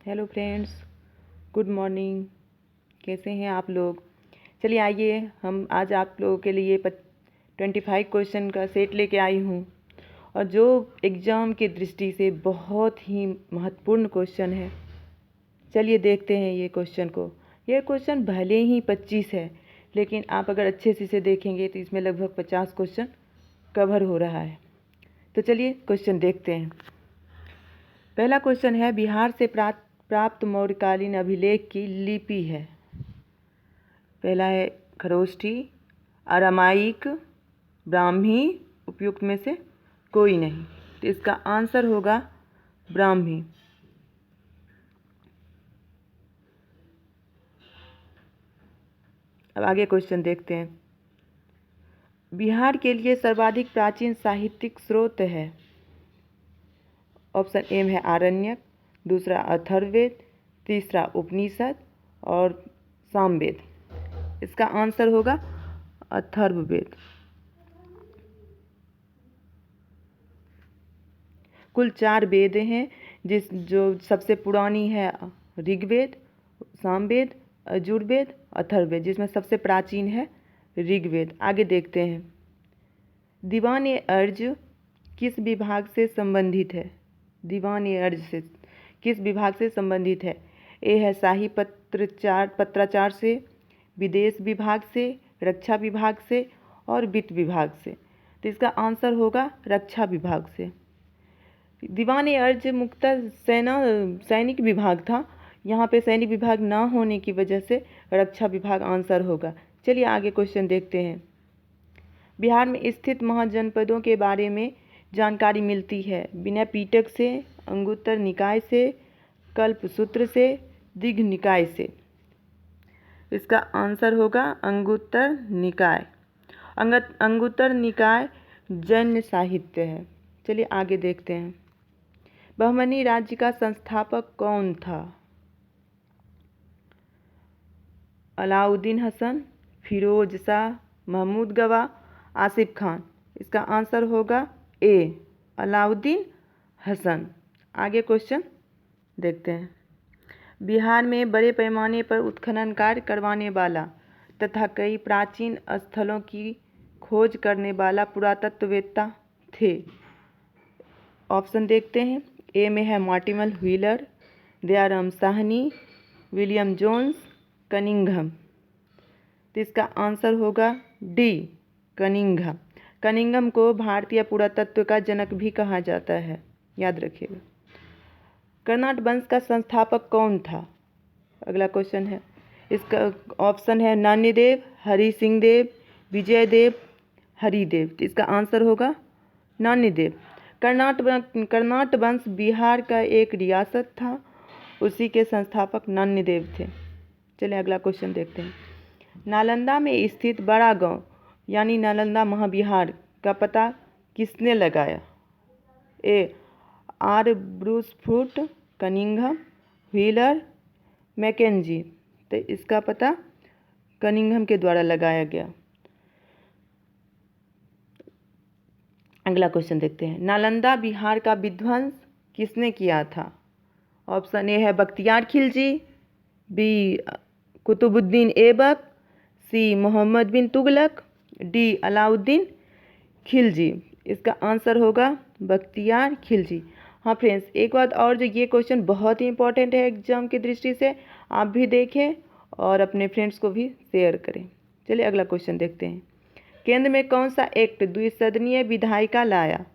Hello friends, good morning. कैसे हैं आप लोग? चलिए आइए हम आज आप लोगों के लिए 25 क्वेश्चन का सेट लेके आई हूँ और जो एग्ज़ाम की दृष्टि से बहुत ही महत्वपूर्ण क्वेश्चन है। चलिए देखते हैं ये क्वेश्चन को। ये क्वेश्चन भले ही 25 है, लेकिन आप अगर अच्छे से इसे देखेंगे तो इसमें लगभग 50 क्वेश्चन कवर हो रहा है। तो चलिए क्वेश्चन देखते हैं। पहला क्वेश्चन है, बिहार से प्राप्त मौर्यकालीन अभिलेख की लिपि है। पहला है खरोष्ठी, अरामाइक, ब्राह्मी, उपयुक्त में से कोई नहीं। तो इसका आंसर होगा ब्राह्मी। अब आगे क्वेश्चन देखते हैं। बिहार के लिए सर्वाधिक प्राचीन साहित्यिक स्रोत है। ऑप्शन ए है आरण्यक, दूसरा अथर्ववेद, तीसरा उपनिषद और सामवेद। इसका आंसर होगा अथर्ववेद। कुल 4 वेद हैं, जो सबसे पुरानी है ऋग्वेद, सामवेद, यजुर्वेद, अथर्ववेद, जिसमें सबसे प्राचीन है ऋग्वेद। आगे देखते हैं। दीवान-ए-अर्ज किस विभाग से संबंधित है? दीवान-ए-अर्ज से किस विभाग से संबंधित है? ए है शाही पत्राचार से, विदेश विभाग से, रक्षा विभाग से और वित्त विभाग से। तो इसका आंसर होगा रक्षा विभाग से। दीवान-ए-अर्ज मुख्यतः सैनिक विभाग था। यहाँ पे सैनिक विभाग ना होने की वजह से रक्षा विभाग आंसर होगा। चलिए आगे क्वेश्चन देखते हैं। बिहार में स्थित महाजनपदों के बारे में जानकारी मिलती है विनय पिटक से, अंगुत्तर निकाय से, कल्पसूत्र से, दिघ निकाय से। इसका आंसर होगा अंगुत्तर निकाय। अंगुत्तर निकाय जैन साहित्य है। चलिए आगे देखते हैं। बहमनी राज्य का संस्थापक कौन था? अलाउद्दीन हसन, फिरोज शाह, महमूद गवा, आसिफ खान। इसका आंसर होगा ए अलाउद्दीन हसन। आगे क्वेश्चन देखते हैं। बिहार में बड़े पैमाने पर उत्खनन कार्य करवाने वाला तथा कई प्राचीन स्थलों की खोज करने वाला पुरातत्ववेत्ता थे। ऑप्शन देखते हैं। ए में है Mortimer Wheeler, Dayaram Sahni, William Jones, Cunningham. तो इसका आंसर होगा डी कनिंघम। कनिंघम को भारतीय पुरातत्व का जनक भी कहा जाता है, याद रखिएगा। कर्नाट वंश का संस्थापक कौन था? अगला क्वेश्चन है। इसका ऑप्शन है नान्यदेव, हरि सिंह देव, विजय देव, हरिदेव। तो इसका आंसर होगा नान्यदेव। कर्नाट वंश बिहार का एक रियासत था, उसी के संस्थापक नान्यदेव थे। चलिए अगला क्वेश्चन देखते हैं। नालंदा में स्थित बड़ा गांव यानी नालंदा महाविहार का पता किसने लगाया? A R Bruce Foote, Cunningham, Wheeler, Mackenzie. तो इसका पता कनिंघम के द्वारा लगाया गया। अगला क्वेश्चन देखते हैं। नालंदा बिहार का विध्वंस किसने किया था? ऑप्शन ए है बख्तियार खिलजी, बी कुतुबुद्दीन ऐबक, सी मोहम्मद बिन तुगलक, डी अलाउद्दीन खिलजी। इसका आंसर होगा बख्तियार खिलजी। हाँ फ्रेंड्स, एक बात और, जो ये क्वेश्चन बहुत ही इंपॉर्टेंट है एग्जाम की दृष्टि से, आप भी देखें और अपने फ्रेंड्स को भी शेयर करें। चलिए अगला क्वेश्चन देखते हैं। केंद्र में कौन सा एक्ट द्विसदनीय विधायिका लाया?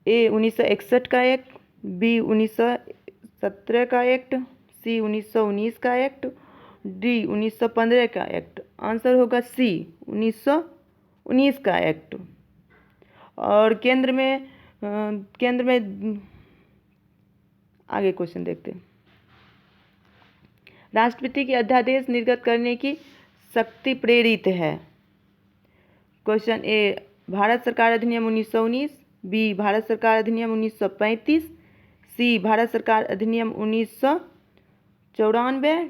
ए 1961 का एक्ट, बी 1917 का एक्ट, सी 1919 का एक्ट, डी 1915 का एक्ट। आंसर होगा सी 1919 का एक्ट। और केंद्र में आगे क्वेश्चन देखते हैं। राष्ट्रपति के अध्यादेश निर्गत करने की शक्ति प्रेरित है। क्वेश्चन ए भारत सरकार अधिनियम 1919, बी भारत सरकार अधिनियम 1935, सी भारत सरकार अधिनियम 1994,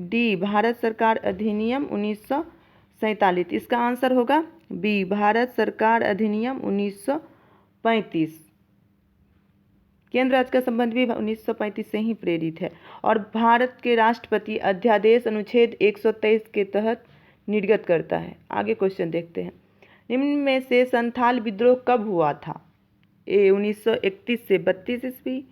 डी भारत सरकार अधिनियम 1947। इसका आंसर होगा बी भारत सरकार अधिनियम 1935। केंद्र राज्य का संबंध भी 1935 से ही प्रेरित है और भारत के राष्ट्रपति अध्यादेश अनुच्छेद 123 के तहत निर्गत करता है। आगे क्वेश्चन देखते हैं। निम्न में से संथाल विद्रोह कब हुआ था? ए 1931 से 32 ईस्वी,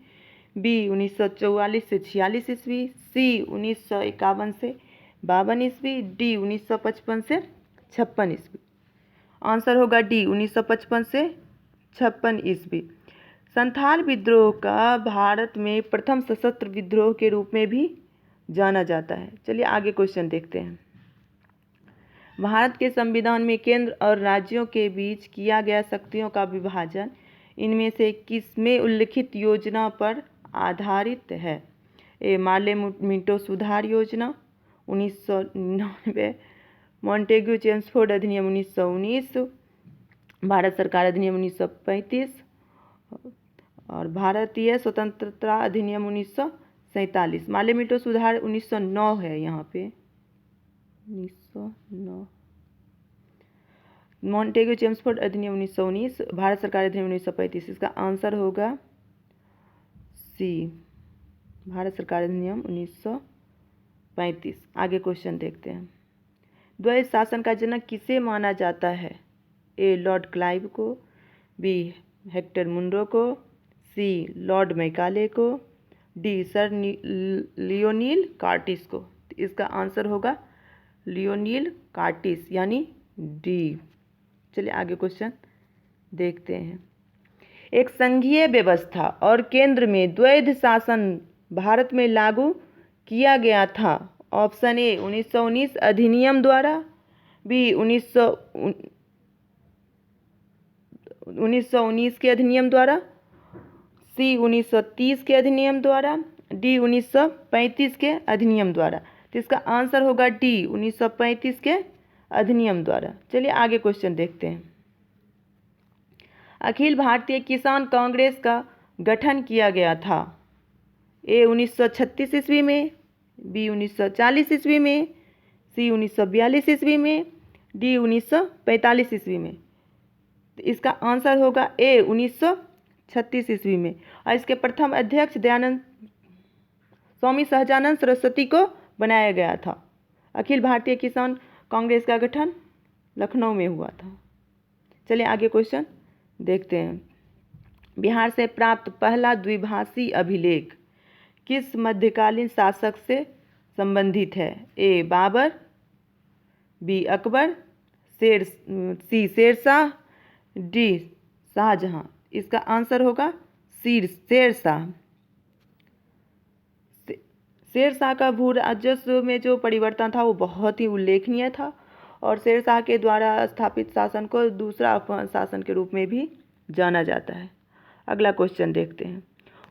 बी 1944 से 46 ईस्वी, सी 1951 से 52 ईस्वी, डी 1955 से 56 ईस्वी। आंसर होगा डी 1955 से 56 ईस्वी। संथाल विद्रोह का भारत में प्रथम सशस्त्र विद्रोह के रूप में भी जाना जाता है। चलिए आगे क्वेश्चन देखते हैं। भारत के संविधान में केंद्र और राज्यों के बीच किया गया शक्तियों का विभाजन इनमें से किसमें उल्लिखित योजना पर आधारित है? ए मार्ले मिंटो सुधार योजना 1999, मॉन्टेग्यू चेम्सफोर्ड अधिनियम 1919, भारत सरकार अधिनियम 1935 और भारतीय स्वतंत्रता अधिनियम 1947। मार्ले मिंटो सुधार 1909 है यहाँ पे 1909, मॉन्टेग्यू चेम्सफोर्ड अधिनियम 1919, भारत सरकार अधिनियम 1935। इसका आंसर होगा सी भारत सरकार अधिनियम 1935। आगे क्वेश्चन देखते हैं। द्वैध शासन का जनक किसे माना जाता है? ए लॉर्ड क्लाइव को, बी हेक्टर मुनरो को, सी लॉर्ड मैकाले को, डी सर लियोनील कार्टिस को। इसका आंसर होगा लियोनील कार्टिस यानी डी। चलिए आगे क्वेश्चन देखते हैं। एक संघीय व्यवस्था और केंद्र में द्वैध शासन भारत में लागू किया गया था। ऑप्शन ए 1919 अधिनियम द्वारा, बी 1919 के अधिनियम द्वारा, सी 1930 के अधिनियम द्वारा, डी 1935 के अधिनियम द्वारा। तो इसका आंसर होगा डी 1935 के अधिनियम द्वारा। चलिए आगे क्वेश्चन देखते हैं। अखिल भारतीय किसान कांग्रेस का गठन किया गया था। ए 1936 ईस्वी में, बी 1940 ईस्वी में, सी 1942 ईस्वी में, डी 1945 ईस्वी में। तो इसका आंसर होगा ए 1936 ईस्वी में और इसके प्रथम अध्यक्ष दयानंद स्वामी सहजानंद सरस्वती को बनाया गया था। अखिल भारतीय किसान कांग्रेस का गठन लखनऊ में हुआ था। चलिए आगे क्वेश्चन देखते हैं। बिहार से प्राप्त पहला द्विभाषी अभिलेख किस मध्यकालीन शासक से संबंधित है? ए बाबर, बी अकबर, सी शेरशाह, डी शाहजहां। इसका आंसर होगा शेरशाह। शेरशाह का भू राजस्व में जो परिवर्तन था वो बहुत ही उल्लेखनीय था और शेरशाह के द्वारा स्थापित शासन को दूसरा शासन के रूप में भी जाना जाता है। अगला क्वेश्चन देखते हैं।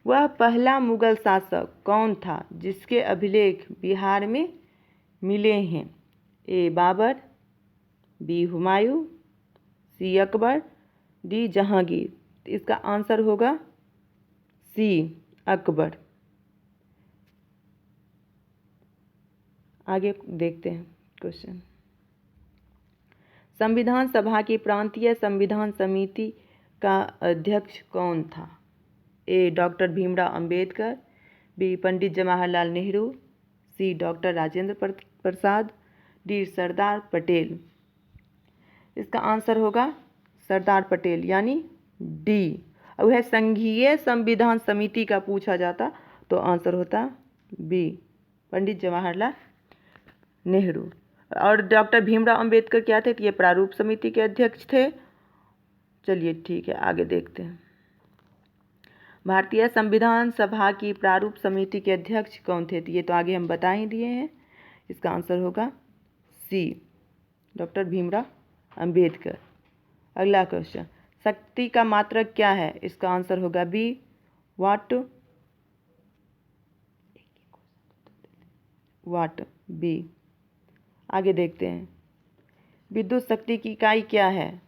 वह पहला मुगल शासक कौन था जिसके अभिलेख बिहार में मिले हैं? ए बाबर, बी हुमायूं, सी अकबर, डी जहांगीर। इसका आंसर होगा सी अकबर। आगे देखते हैं क्वेश्चन। संविधान सभा की प्रांतीय संविधान समिति का अध्यक्ष कौन था? ए डॉक्टर भीमराव अंबेडकर, बी पंडित जवाहरलाल नेहरू, सी डॉक्टर राजेंद्र प्रसाद, डी सरदार पटेल। इसका आंसर होगा सरदार पटेल यानी डी। अब वह संघीय संविधान समिति का पूछा जाता तो आंसर होता बी पंडित जवाहरलाल नेहरू। और डॉक्टर भीमराव अंबेडकर क्या थे? ये प्रारूप समिति के अध्यक्ष थे। चलिए ठीक है आगे देखते हैं। भारतीय संविधान सभा की प्रारूप समिति के अध्यक्ष कौन थे? तो ये तो आगे हम बता ही दिए हैं। इसका आंसर होगा सी डॉक्टर भीमराव अंबेडकर। अगला क्वेश्चन। शक्ति का मात्रक क्या है? इसका आंसर होगा बी वाट। बी। आगे देखते हैं। विद्युत शक्ति की इकाई क्या है?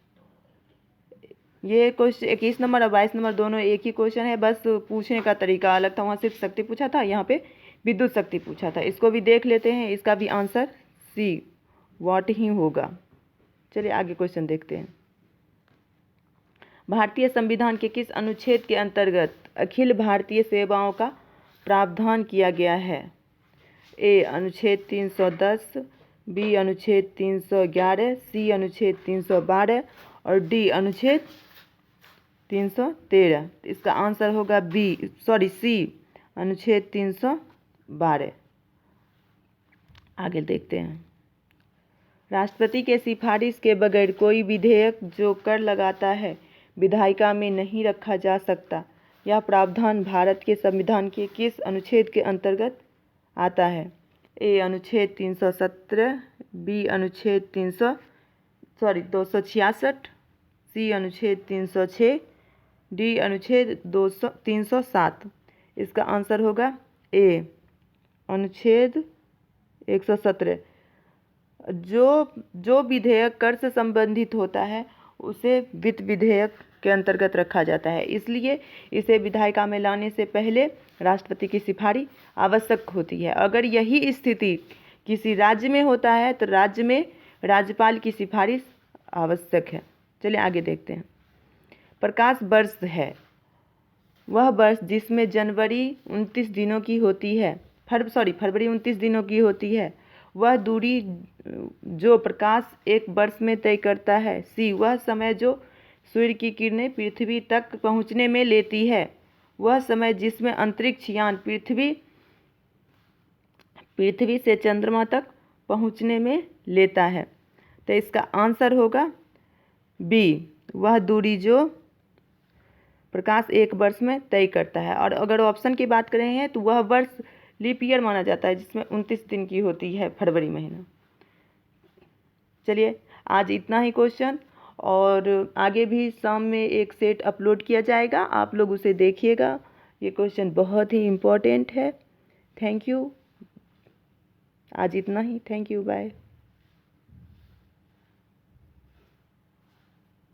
ये क्वेश्चन 21 नंबर और 22 नंबर दोनों एक ही क्वेश्चन है, बस पूछने का तरीका अलग था। वहाँ सिर्फ शक्ति पूछा था, यहाँ पे विद्युत शक्ति पूछा था। इसको भी देख लेते हैं। इसका भी आंसर सी वाट ही होगा। चलिए आगे क्वेश्चन देखते हैं। भारतीय संविधान के किस अनुच्छेद के अंतर्गत अखिल भारतीय सेवाओं का प्रावधान किया गया है? ए अनुच्छेद 310, बी अनुच्छेद 311, सी अनुच्छेद 312 और डी अनुच्छेद 313। इसका आंसर होगा सी अनुच्छेद 312। आगे देखते हैं। राष्ट्रपति के सिफारिश के बगैर कोई विधेयक जो कर लगाता है विधायिका में नहीं रखा जा सकता। यह प्रावधान भारत के संविधान के किस अनुच्छेद के अंतर्गत आता है? ए अनुच्छेद 317, बी अनुच्छेद 266, सी अनुच्छेद 306, डी अनुच्छेद 307। इसका आंसर होगा ए अनुच्छेद 117। जो विधेयक कर से संबंधित होता है उसे वित्त विधेयक के अंतर्गत रखा जाता है, इसलिए इसे विधायिका में लाने से पहले राष्ट्रपति की सिफारिश आवश्यक होती है। अगर यही स्थिति किसी राज्य में होता है तो राज्य में राज्यपाल की सिफारिश आवश्यक है। चलिए आगे देखते हैं। प्रकाश वर्ष है वह वर्ष जिसमें जनवरी 29 दिनों की होती है, फरवरी 29 दिनों की होती है। वह दूरी जो प्रकाश एक वर्ष में तय करता है। सी वह समय जो सूर्य की किरणें पृथ्वी तक पहुंचने में लेती है। वह समय जिसमें अंतरिक्ष यान पृथ्वी से चंद्रमा तक पहुंचने में लेता है। तो इसका आंसर होगा बी वह दूरी जो प्रकाश एक वर्ष में तय करता है। और अगर ऑप्शन की बात करें हैं तो वह वर्ष लीप ईयर माना जाता है जिसमें 29 दिन की होती है फरवरी महीना। चलिए आज इतना ही क्वेश्चन, और आगे भी शाम में एक सेट अपलोड किया जाएगा, आप लोग उसे देखिएगा। ये क्वेश्चन बहुत ही इम्पोर्टेंट है। Thank you. आज इतना ही। Thank you. बाय।